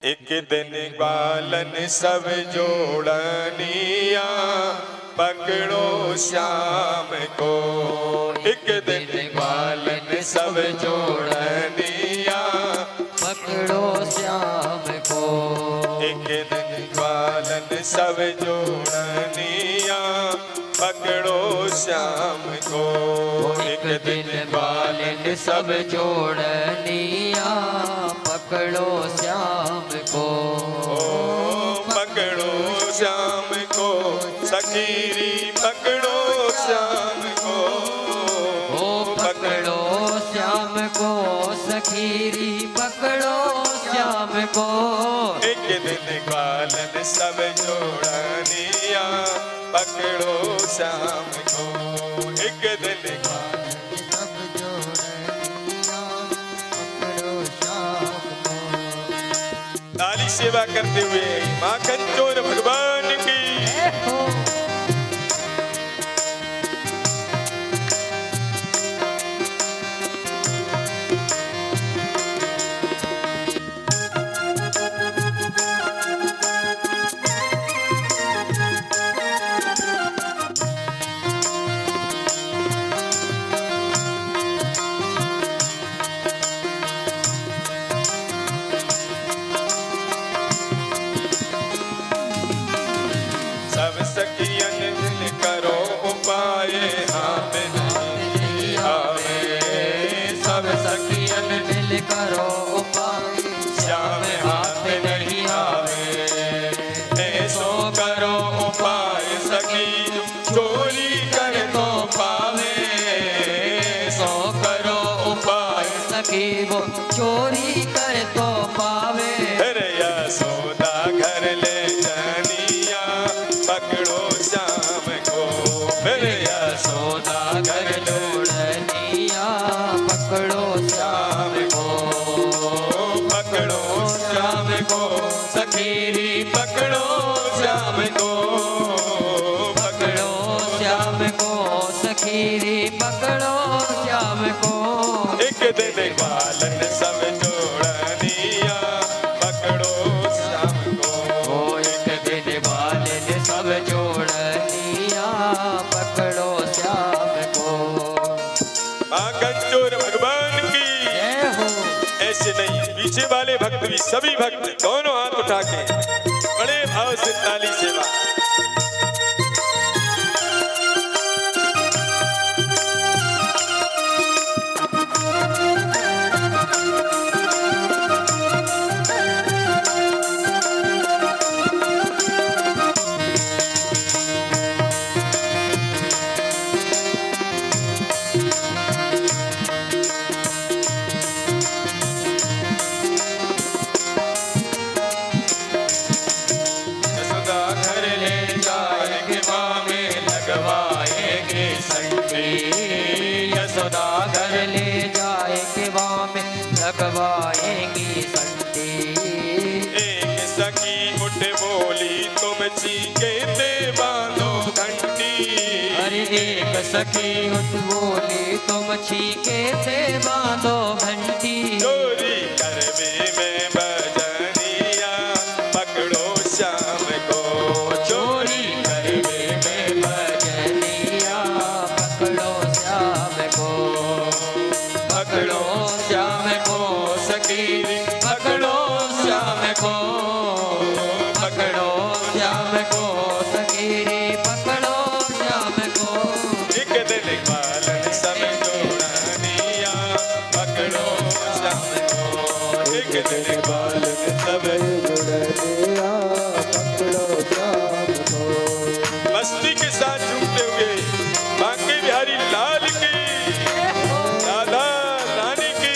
एक दिन बालन सब जोड़निया पकड़ो श्याम को। एक दिन बालन सब जोड़निया पकड़ो श्याम को। एक दिन बालन सब जोड़निया पकड़ो श्याम को। एक दिन बालन सब जोड़निया पकड़ो श्याम को। पकड़ो श्याम को सखीरी पकड़ो श्याम को। पकड़ो श्याम को सखीरी पकड़ो श्याम को। एक दिन बालन सब जोड़निया पकड़ो श्याम को। एक दिन सब जोड़निया पकड़ो श्याम को। ताली सेवा करते हुए माँ कंचोर भगवान की। सब सखियन मिल करो उपाय हम नहीं आवे। सब सखियन मिल करो उपाय श्याम हाथ नहीं आवे। ऐसो करो उपाय सखी चोरी कर तो पावे। ऐसो करो उपाय सखी वो चोरी कर तो पावे। अरे यशोदा घर ले जानिया पकड़ो श्याम को। अरे यशोदा घर जोड़निया पकड़ो श्याम को। पकड़ो श्याम को सखीरी पकड़ो श्याम को। पकड़ो श्याम को सखीरी पकड़ो श्याम को। एक दिन बालन सब जोड़निया पकड़ो श्याम को। एक दिन बालन सब जोड़निया पकड़ो श्याम को। माँ कंचोर भगवान की। जय हो। ऐसे नहीं पीछे वाले भक्त भी सभी भक्त दोनों हाथ उठा के बड़े भाव से ताली सेवा। यशोदा घर ले जाएंगे माँ में लगवाएंगे संगी। यशोदा घर ले जाए के वहाँ में लगवाएंगी संटी। एक सखी उठ बोली तुम चीके ते बांधो घंटी। अरे एक सखी उठ बोली तुम छीके से बांधो घंटी। चोरी करवे में बजनिया पकड़ो श्याम को। चोरी करवे में बजनिया पकड़ो श्याम को। पकड़ो श्याम को सखीरी पकड़ो श्याम को। पकड़ो श्याम को सखीरी पकड़ो श्याम को। एक दिन बालन सब जोड़निया पकड़ो श्याम को। एक दिन बालन सब जोड़निया पकड़ो श्याम को। मस्ती के साथ झूमते हुए बांके बिहारी लाल की राधा रानी की।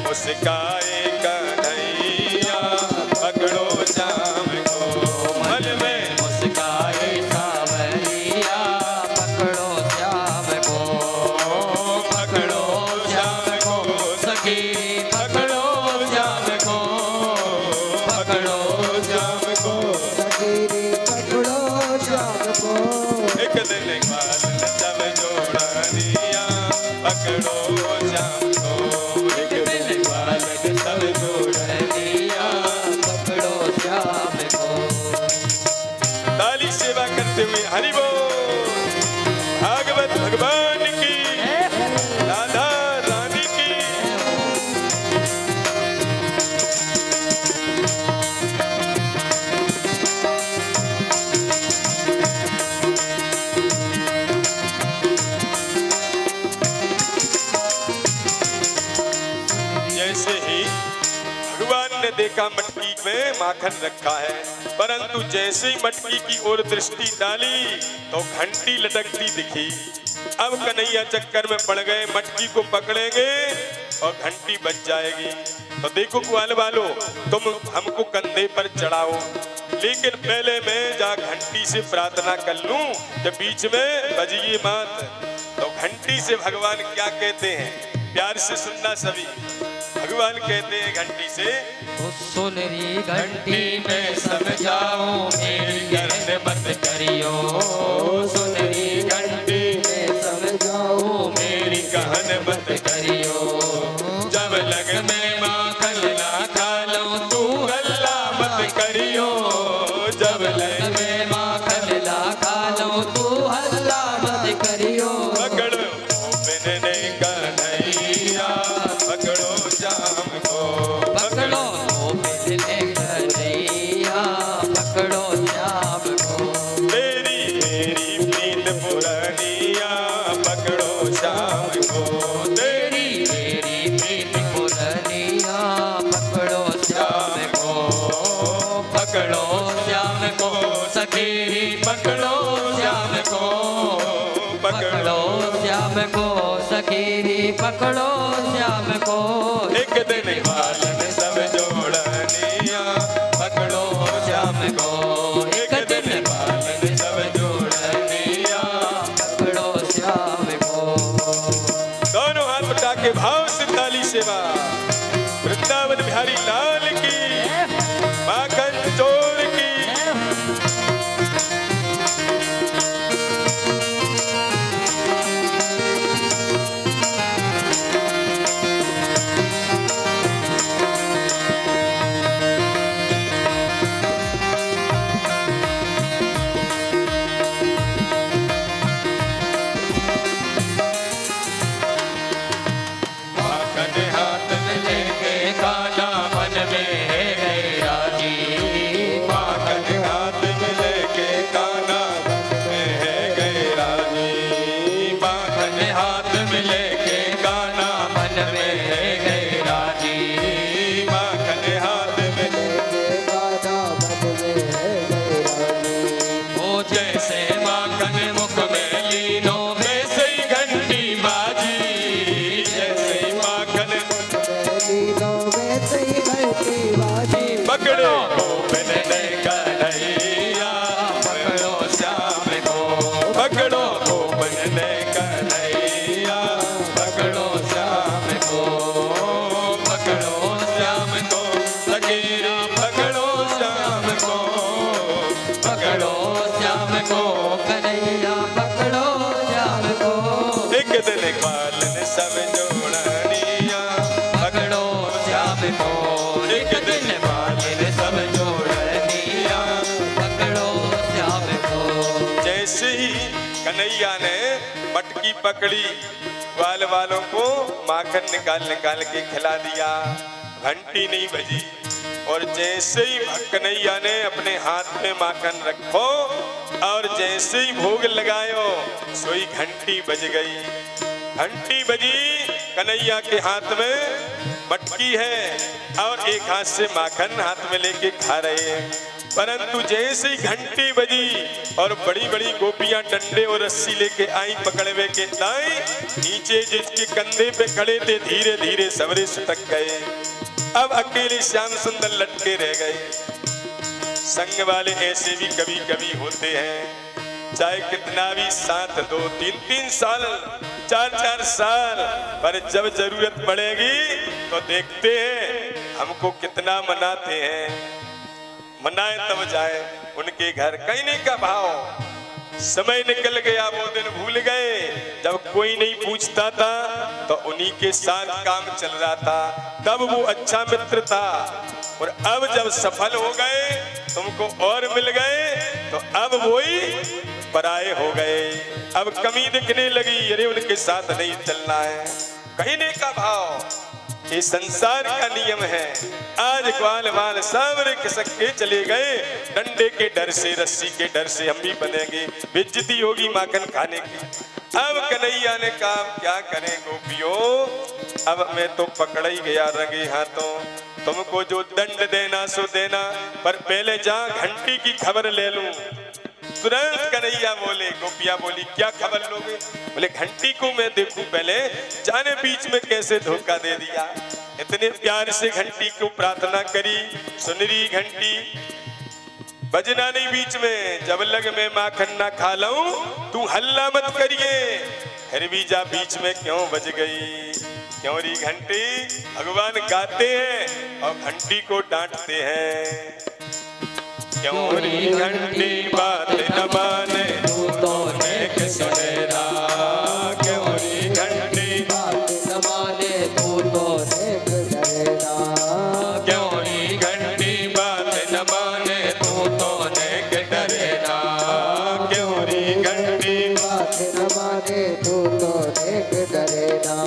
मुस्काए कन्हैया पकड़ो श्याम को मन में मुस्काए सावरिया पकड़ो श्याम को पकड़ो श्याम को सखी पकड़ो श्याम को पकड़ो श्याम को सखीरी पकड़ो श्याम को एक दिन बाल सब जोड़निया पकड़ो श्याम को एक दिन बाल सब जोड़निया पकड़ो श्याम को ताली सेवा करते हुए हरि बोल भागवत भगवान की राधा रानी की जैसे ही भगवान ने देखा मटकी में माखन रखा है, परंतु जैसे ही मटकी की ओर दृष्टि डाली तो घंटी लटकती दिखी। अब कन्हैया चक्कर में पड़ गए, मटकी को पकड़ेंगे और घंटी बज जाएगी। तो देखो ग्वाल वालो, तुम हमको कंधे पर चढ़ाओ, लेकिन पहले मैं जा घंटी से प्रार्थना कर लूं कि बीच में बजिए मत। तो घंटी से भगवान क्या कहते हैं, प्यार से सुनना सभी। भगवान कहते हैं घंटी से, सुनरी घंटी में समझाओ मेरी गर्द मत करियो। सुनरी घंटी में समझाओ मेरी कहन मत करियो। जब लग में माखन ना खा लो तू हल्ला मत करियो। जब लग में माखन ना खा लो तू हल्ला मत करियो। पकड़ो बिनने कन्हैया पकड़ो श्याम को पकड़ो मिलने कन्हैया पकड़ो श्याम को। मेरी मेरी प्रीत पुरानिया पकड़ो श्याम को तेरी मेरी प्रीत पुरनिया पकड़ो श्याम को। पकड़ो श्याम को सखी पकड़ो श्याम को। पकड़ो श्याम को सखी पकड़ो श्याम को। एक दिन बालन सब जोड़निया पकड़ो श्याम को। एक दिन बालन सब जोड़निया पकड़ो श्याम को। दोनों हाथ उठा के भाव से ताली सेवा। वृंदावन बिहारी लाल की, माखन चोर की। माखन हाथ में लेके काला मन में है गए राजी। माखन हाथ में लेके काना में है गए राजी। माखन हाथ में लेके काना मन में है गए राजी। माखन हाथ में गाना मन में है गए रानी। वो जैसे माखन मुख में लीनो वैसे ही घंटी बाजी। जैसे ही माखन लीलो वैसे ही घंटी बाजी। पकड़ो बिनने कन्हैया पकड़ो श्याम को। पकड़ो बिनने कन्हैया पकड़ो श्याम को। पकड़ो श्याम को सखीरा पकड़ो श्याम को। पकड़ो श्याम को कन्हैया पकड़ो श्याम को। एक दिन बालन सब जोड़निया पकड़ो श्याम को। एक दिन बालन सब जोड़निया पकड़ो श्याम को। जैसे ही कन्हैया ने मटकी पकड़ी, ग्वाल वालों को माखन निकाल निकाल के खिला दिया, घंटी नहीं बजी। और जैसे ही कन्हैया ने अपने हाथ में माखन रखो और जैसे ही भोग लगायो, सोई घंटी बज गई। घंटी बजी, कन्हैया के हाथ में मटकी है और एक हाथ से माखन हाथ में लेके खा रहे हैं। परंतु जैसे ही घंटी बजी और बड़ी बड़ी गोपियां डंडे और रस्सी लेके आई पकड़वे के दाई, नीचे जिसके कंधे पे खड़े थे धीरे धीरे सबरे सुटक गए। अब अकेले श्याम सुंदर लटके रह गए। संग वाले ऐसे भी कभी कभी होते हैं, चाहे कितना भी साथ दो, 3-3 साल 4-4 साल, पर जब जरूरत पड़ेगी तो देखते हैं हमको कितना मनाते हैं। मनाए तब जाए उनके घर, कहने का भाव। समय निकल गया, वो दिन भूल गए जब कोई नहीं पूछता था तो उन्हीं के साथ काम चल रहा था, तब वो अच्छा मित्र था। और अब जब सफल हो गए, तुमको और मिल गए, तो अब वही पराये हो गए। अब कमी दिखने लगी, अरे उनके साथ नहीं चलना है। कहने का भाव, ये संसार का नियम है। आज ग्वाल वाल सावरे खिसक के चले गए, डंडे के डर से, रस्सी के डर से हम भी बनेंगे, बेइज्जती होगी माखन खाने की। अब कन्हैया ने कहा क्या करें गोपियों, अब मैं तो पकड़ ही गया रंगे हाथों, तुमको जो दंड देना सो देना, पर पहले जा घंटी की खबर ले लूं। तुरंत कन्हैया बोले, गोपियां बोली क्या खबर लोगे? बोले घंटी को मैं देखूं पहले, जाने बीच में कैसे धोखा दे दिया। इतने प्यार से घंटी को प्रार्थना करी, सुनरी घंटी बजना नहीं बीच में, जब लग मैं माखन ना खा लूं तू हल्ला मत करिए। फिर भी जा बीच में क्यों बज गई, क्यों री घंटी? भगवान गाते हैं और घंटी को डांटते हैं। क्यों री घंटी बात न माने तू तो नेक सुनेरा, क्यों री घंटी बात न माने तू तो नेक डरेरा। क्यों री घंटी बात न माने तू तो नेक डरेरा। क्यों री घंटी बात न माने तू तो नेक डरेरा।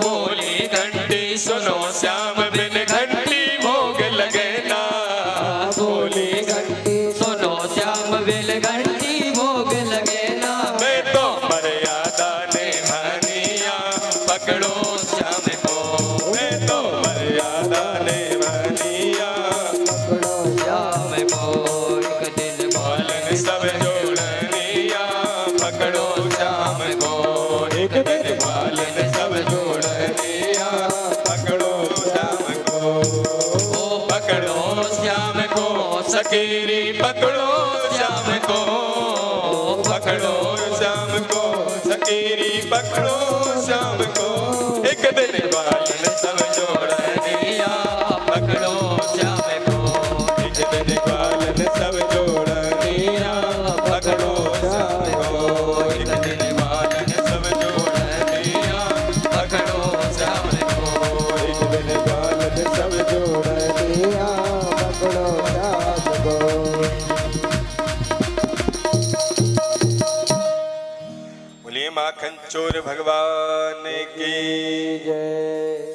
बोली घंटी सुनो श्याम बिन घंटी भोग लगे ना। बोली घंटी सुनो श्याम बिन घंटी भोग लगे ना। मैं तो मर्यादा निभानिया, पकड़ो श्याम को। मैं तो मर्यादा निभानिया, पकड़ो श्याम को एक दिन बालन सब जोड़निया, पकड़ो श्याम को। एक दिन बालन सब जोड़निया, पकड़ो श्याम को। ओ पकड़ो श्याम को सकेरी, पकड़ो श्याम को। पकड़ो श्याम को सकेरी, पकड़ो श्याम को। एक दिन बालन सब जोड़निया, पकड़ो श्याम को। एक दिन बालन सब जोड़निया, पकड़ो श्याम को। एक दिन बालन सब जोड़निया, पकड़ो श्याम को। एक दिन बालन सब जोड़ दिया, पकड़ो श्याम को। बोलिए माखन चोर भगवान की जय।